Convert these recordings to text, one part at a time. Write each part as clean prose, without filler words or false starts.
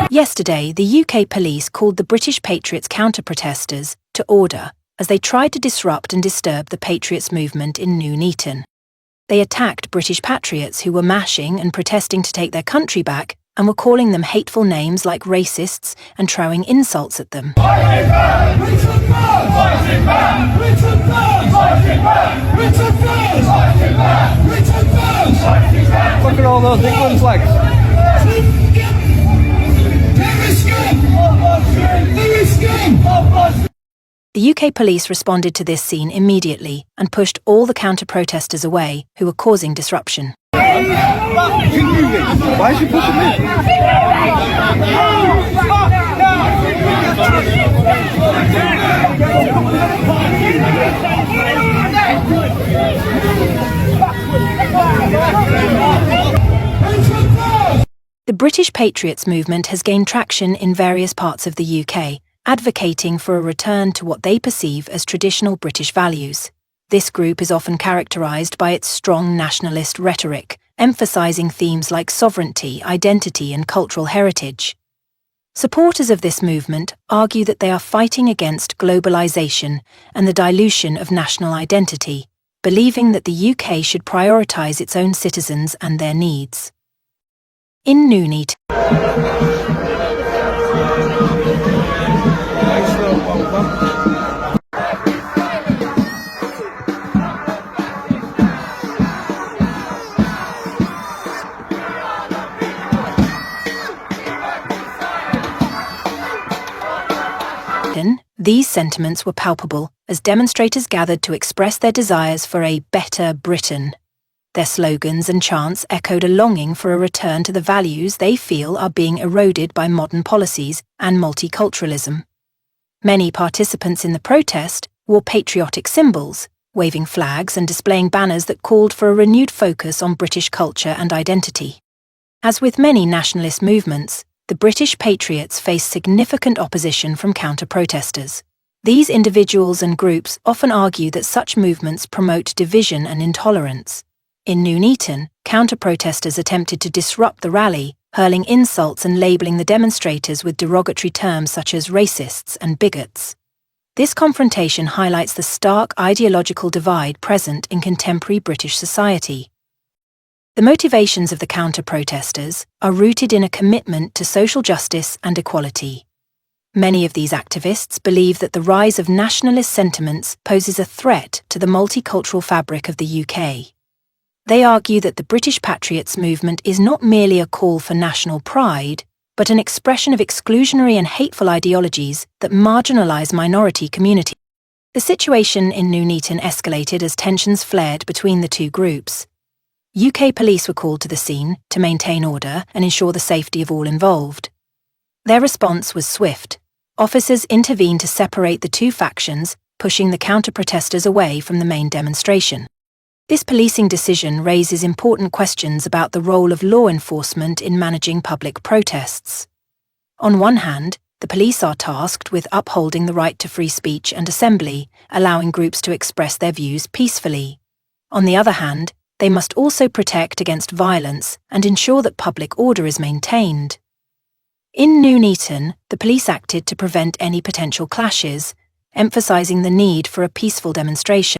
Yesterday, the UK police called the British Patriots counter-protesters to order as they tried to disrupt and disturb the Patriots movement in Nuneaton. They attacked British Patriots who were mashing and protesting to take their country back and were calling them hateful names like racists and throwing insults at them. Look at all those England flags. The UK police responded to this scene immediately and pushed all the counter-protesters away who were causing disruption. Why is she pushing me? The British Patriots movement has gained traction in various parts of the UK, advocating for a return to what they perceive as traditional British values. This group is often characterised by its strong nationalist rhetoric, emphasising themes like sovereignty, identity and cultural heritage. Supporters of this movement argue that they are fighting against globalisation and the dilution of national identity, believing that the UK should prioritise its own citizens and their needs. In Nuneaton, these sentiments were palpable as demonstrators gathered to express their desires for a better Britain. Their slogans and chants echoed a longing for a return to the values they feel are being eroded by modern policies and multiculturalism. Many participants in the protest wore patriotic symbols, waving flags and displaying banners that called for a renewed focus on British culture and identity. As with many nationalist movements, the British Patriots face significant opposition from counter-protesters. These individuals and groups often argue that such movements promote division and intolerance. In Nuneaton, counter-protesters attempted to disrupt the rally, hurling insults and labelling the demonstrators with derogatory terms such as racists and bigots. This confrontation highlights the stark ideological divide present in contemporary British society. The motivations of the counter-protesters are rooted in a commitment to social justice and equality. Many of these activists believe that the rise of nationalist sentiments poses a threat to the multicultural fabric of the UK. They argue that the British Patriots movement is not merely a call for national pride, but an expression of exclusionary and hateful ideologies that marginalise minority communities. The situation in Nuneaton escalated as tensions flared between the two groups. UK police were called to the scene to maintain order and ensure the safety of all involved. Their response was swift. Officers intervened to separate the two factions, pushing the counter-protesters away from the main demonstration. This policing decision raises important questions about the role of law enforcement in managing public protests. On one hand, the police are tasked with upholding the right to free speech and assembly, allowing groups to express their views peacefully. On the other hand, they must also protect against violence and ensure that public order is maintained. In Nuneaton, the police acted to prevent any potential clashes, emphasising the need for a peaceful demonstration.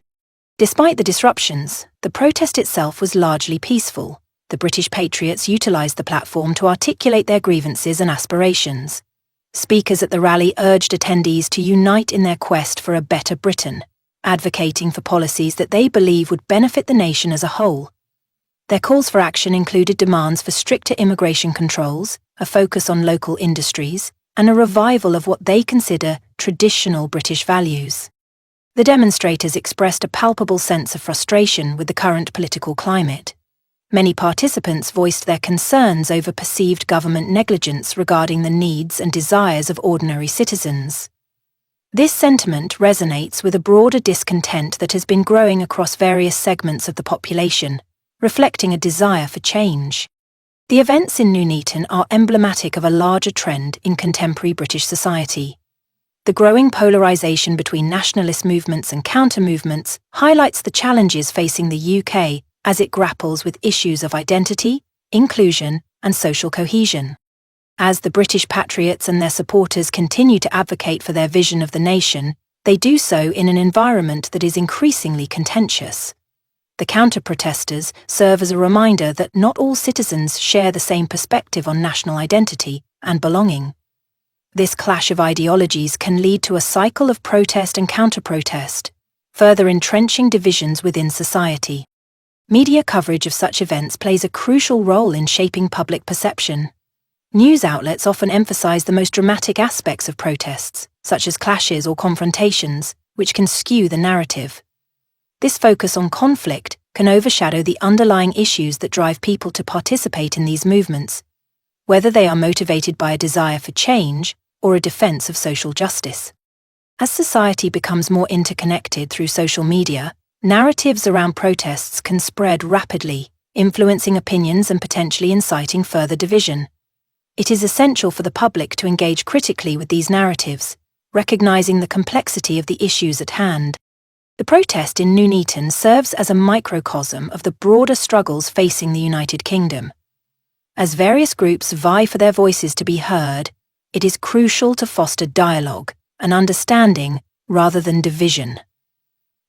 Despite the disruptions, the protest itself was largely peaceful. The British Patriots utilised the platform to articulate their grievances and aspirations. Speakers at the rally urged attendees to unite in their quest for a better Britain, advocating for policies that they believe would benefit the nation as a whole. Their calls for action included demands for stricter immigration controls, a focus on local industries, and a revival of what they consider traditional British values. The demonstrators expressed a palpable sense of frustration with the current political climate. Many participants voiced their concerns over perceived government negligence regarding the needs and desires of ordinary citizens. This sentiment resonates with a broader discontent that has been growing across various segments of the population, reflecting a desire for change. The events in Nuneaton are emblematic of a larger trend in contemporary British society. The growing polarisation between nationalist movements and counter-movements highlights the challenges facing the UK as it grapples with issues of identity, inclusion, and social cohesion. As the British Patriots and their supporters continue to advocate for their vision of the nation, they do so in an environment that is increasingly contentious. The counter-protesters serve as a reminder that not all citizens share the same perspective on national identity and belonging. This clash of ideologies can lead to a cycle of protest and counter-protest, further entrenching divisions within society. Media coverage of such events plays a crucial role in shaping public perception. News outlets often emphasize the most dramatic aspects of protests, such as clashes or confrontations, which can skew the narrative. This focus on conflict can overshadow the underlying issues that drive people to participate in these movements, whether they are motivated by a desire for change or a defense of social justice. As society becomes more interconnected through social media, narratives around protests can spread rapidly, influencing opinions and potentially inciting further division. It is essential for the public to engage critically with these narratives, recognizing the complexity of the issues at hand. The protest in Nuneaton serves as a microcosm of the broader struggles facing the United Kingdom. As various groups vie for their voices to be heard, it is crucial to foster dialogue and understanding rather than division.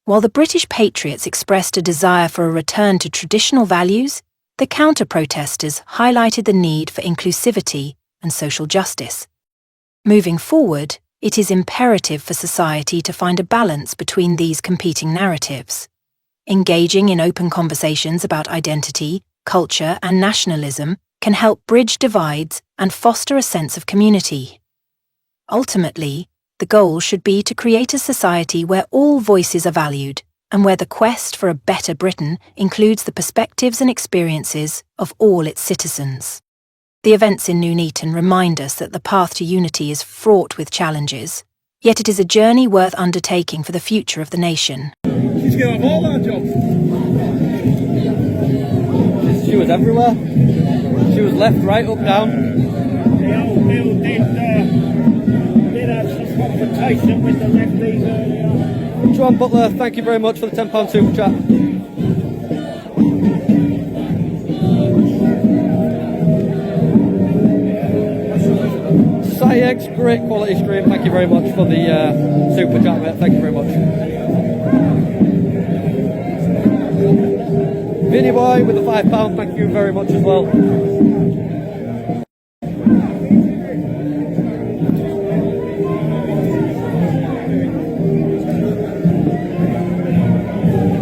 While the British Patriots expressed a desire for a return to traditional values, the counter-protesters highlighted the need for inclusivity and social justice. Moving forward, it is imperative for society to find a balance between these competing narratives. Engaging in open conversations about identity, culture, and nationalism can help bridge divides and foster a sense of community. Ultimately, the goal should be to create a society where all voices are valued and where the quest for a better Britain includes the perspectives and experiences of all its citizens. The events in Nuneaton remind us that the path to unity is fraught with challenges, yet it is a journey worth undertaking for the future of the nation. She's going to have all our jobs. She was everywhere. She was left, right, up, down. The old Bill did have some confrontation with the lefties earlier. John Butler, thank you very much for the £10 super chat. X, great quality stream, thank you very much for the super chat, mate. Thank you very much. Vinny Boy with the £5, thank you very much as well.